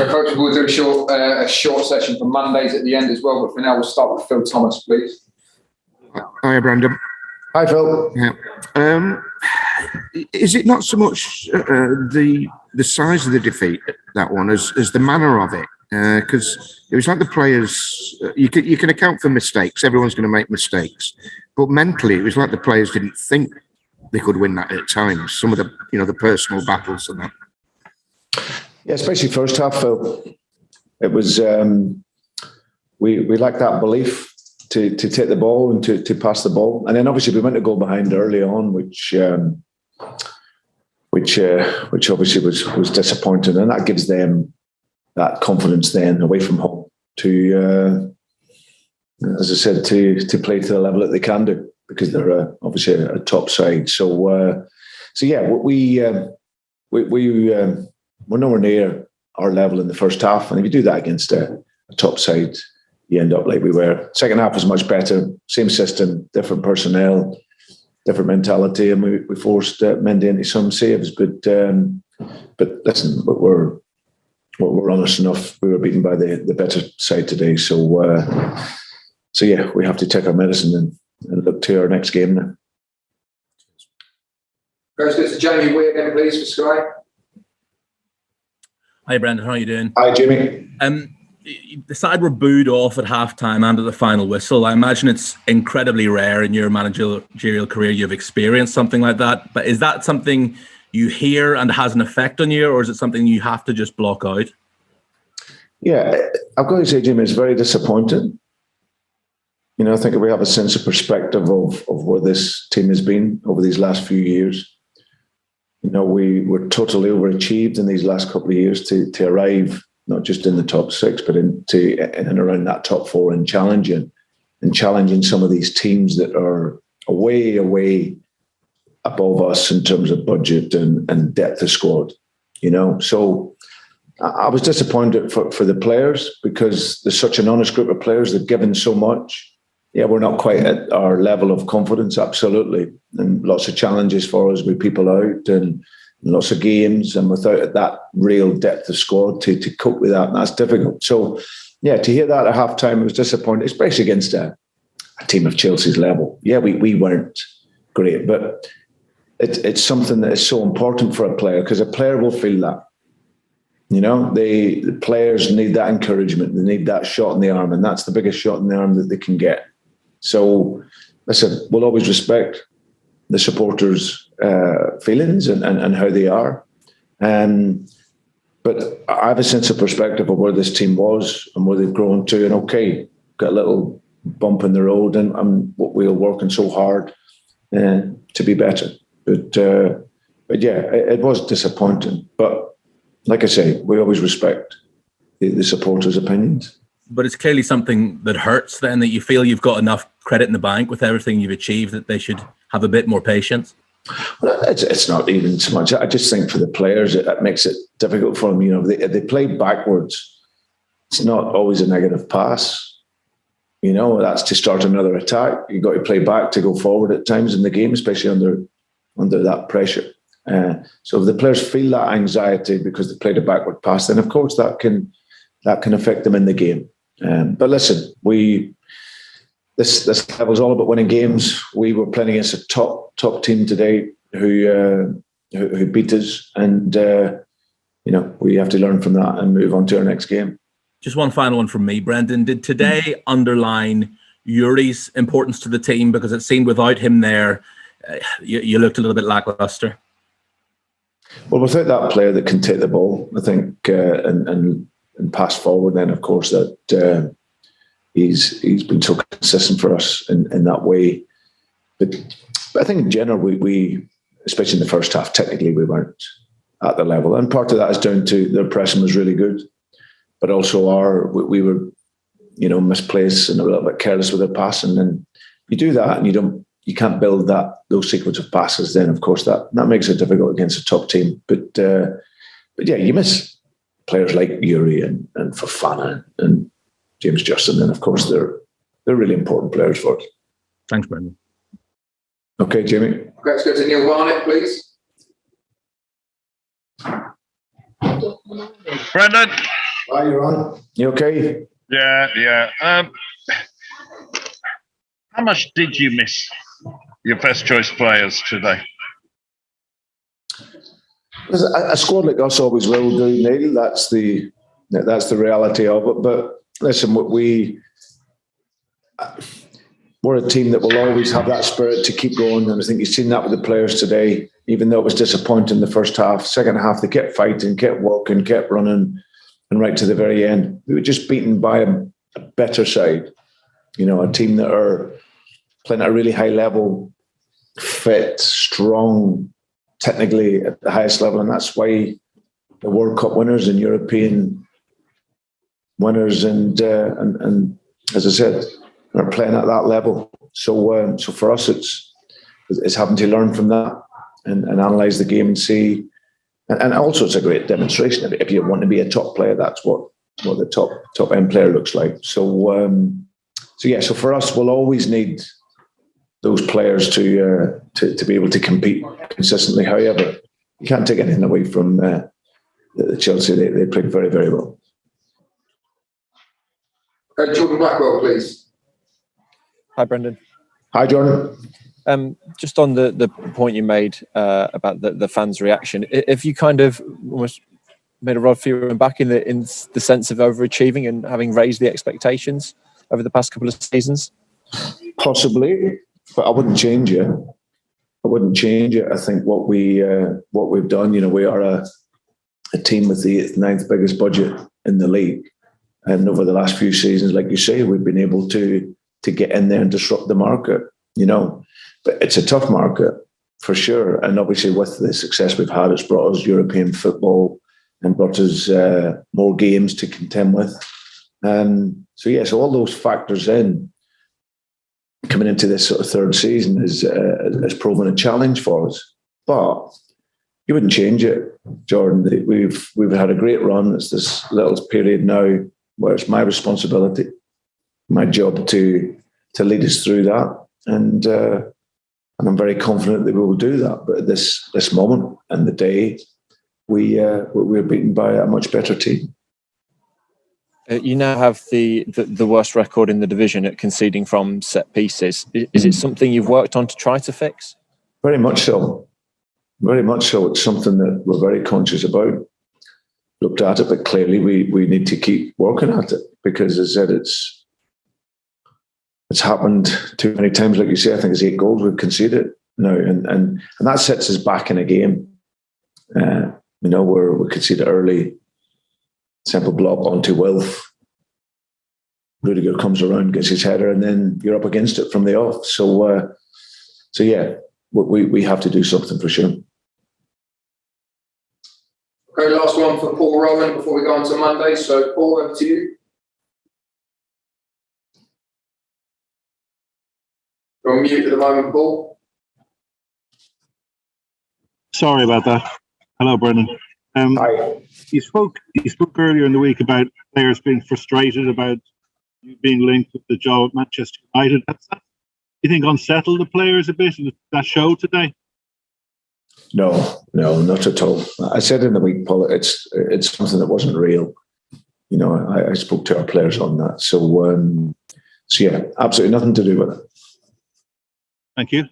Folks, we'll do a short session for Mondays at the end as well, but for now we'll start with Phil Thomas, please. Hi, Brandon. Hi, Phil. Yeah. Is it not so much the size of the defeat, that one, as the manner of it? Because it was like the players, you can account for mistakes. Everyone's going to make mistakes, but mentally, it was like the players didn't think they could win that at times. Some of the, the personal battles and that. Yeah, especially first half, Phil. It was we lacked that belief to take the ball and to pass the ball, and then obviously we went to goal behind early on, which obviously was disappointing, and that gives them that confidence then away from home to, as I said, to play to the level that they can do, because they're obviously a top side. So yeah, we're nowhere near our level in the first half, and if you do that against a top side, you end up like we were. Second half was much better, same system, different personnel, different mentality, and we forced Mendy into some saves. But listen, we're honest enough. We were beaten by the better side today. So yeah, we have to take our medicine and look to our next game now. Goes to Jamie Weir again, please, for Sky. Hi, Brendan. How are you doing? Hi, Jamie. The side were booed off at halftime and at the final whistle. I imagine it's incredibly rare in your managerial career you've experienced something like that. But is that something you hear and has an effect on you, or is it something you have to just block out? Yeah, I've got to say, Jimmy, it's very disappointing. I think we have a sense of perspective of where this team has been over these last few years. We were totally overachieved in these last couple of years to arrive not just in the top six, but in and around that top four, and challenging some of these teams that are way above us in terms of budget and depth of squad. So I was disappointed for the players, because there's such an honest group of players. They've given so much. Yeah, we're not quite at our level of confidence, absolutely. And lots of challenges for us with people out and lots of games, and without that real depth of squad to cope with that, and that's difficult. So, yeah, to hear that at halftime, it was disappointing, especially against a team of Chelsea's level. Yeah, we weren't great, but it's something that is so important for a player, because a player will feel that. The players need that encouragement. They need that shot in the arm, and that's the biggest shot in the arm that they can get. So, listen, we'll always respect the supporters' feelings and how they are. But I have a sense of perspective of where this team was and where they've grown to. And okay, got a little bump in the road, and we're working so hard to be better. But yeah, it was disappointing. But like I say, we always respect the supporters' opinions. But it's clearly something that hurts then, that you feel you've got enough credit in the bank with everything you've achieved, that they should have a bit more patience. Well, it's not even so much. I just think for the players, it makes it difficult for them. If they play backwards, it's not always a negative pass. That's to start another attack. You've got to play back to go forward at times in the game, especially under that pressure. So if the players feel that anxiety because they played a backward pass, then of course that can affect them in the game. But listen, this level is all about winning games. We were playing against a top team today who beat us, and we have to learn from that and move on to our next game. Just one final one from me, Brendan. Did today underline Yuri's importance to the team? Because it seemed without him there, you looked a little bit lackluster. Well, without that player that can take the ball, I think, and pass forward, then of course that he's been so consistent for us in that way. But I think in general, we especially in the first half, technically we weren't at the level, and part of that is down to their pressing was really good, but also we were misplaced and a little bit careless with their passing. And you do that, and you can't build those sequence of passes. Then of course that makes it difficult against a top team. But yeah, you miss players like Yuri and Fofana and James Justin, and of course they're really important players for us. Thanks, Brendan. Okay, Jamie. Okay, let's go to Neil Barnett, please. Brendan? Hi, you're on. You okay? Yeah. How much did you miss your first choice players today? Listen, a squad like us always will do, Neil. That's the reality of it. But listen, we're a team that will always have that spirit to keep going, and I think you've seen that with the players today. Even though it was disappointing in the first half, second half they kept fighting, kept walking, kept running, and right to the very end, we were just beaten by a better side. You know, a team that are playing at a really high level, fit, strong, technically at the highest level, and that's why the World Cup winners and European winners and as I said, are playing at that level. So for us, it's having to learn from that and analyse the game and see. And also, it's a great demonstration. If you want to be a top player, that's what the top end player looks like. So so for us, we'll always need those players to be able to compete consistently. However, you can't take anything away from the Chelsea. They played very, very well. Jordan Blackwell, please. Hi, Brendan. Hi, Jordan. Just on the point you made about the fans' reaction, if you kind of almost made a rod for you back in the sense of overachieving and having raised the expectations over the past couple of seasons? Possibly, but I wouldn't change it. I think what we've done, you know, we are a team with the 9th biggest budget in the league, and over the last few seasons, like you say, we've been able to get in there and disrupt the market. You know, but it's a tough market for sure, and obviously with the success we've had, it's brought us European football and brought us more games to contend with. So all those factors in coming into this sort of third season has proven a challenge for us. But you wouldn't change it, Jordan. We've had a great run. It's this little period now where it's my responsibility, my job to lead us through that, and I'm very confident that we will do that. But at this moment and the day, we're beaten by a much better team. You now have the worst record in the division at conceding from set pieces. Is it something you've worked on to try to fix? Very much so. Very much so. It's something that we're very conscious about. Looked at it, but clearly we need to keep working at it, because as I said, it's happened too many times. Like you say, I think it's 8 goals we've conceded now, and that sets us back in a game. You know, where we conceded early, simple block onto Wilf. Rudiger comes around, gets his header, and then you're up against it from the off. So we have to do something for sure. Okay, last one for Paul Rowland before we go on to Monday. So, Paul, over to you. You're on mute at the moment, Paul. Sorry about that. Hello, Brendan. Hi. You spoke earlier in the week about players being frustrated about you being linked with the job at Manchester United. That's that. You think unsettled the players a bit in that show today? No, not at all. I said in the week, Paul, it's something that wasn't real. You know, I spoke to our players on that. So yeah, absolutely nothing to do with it. Thank you.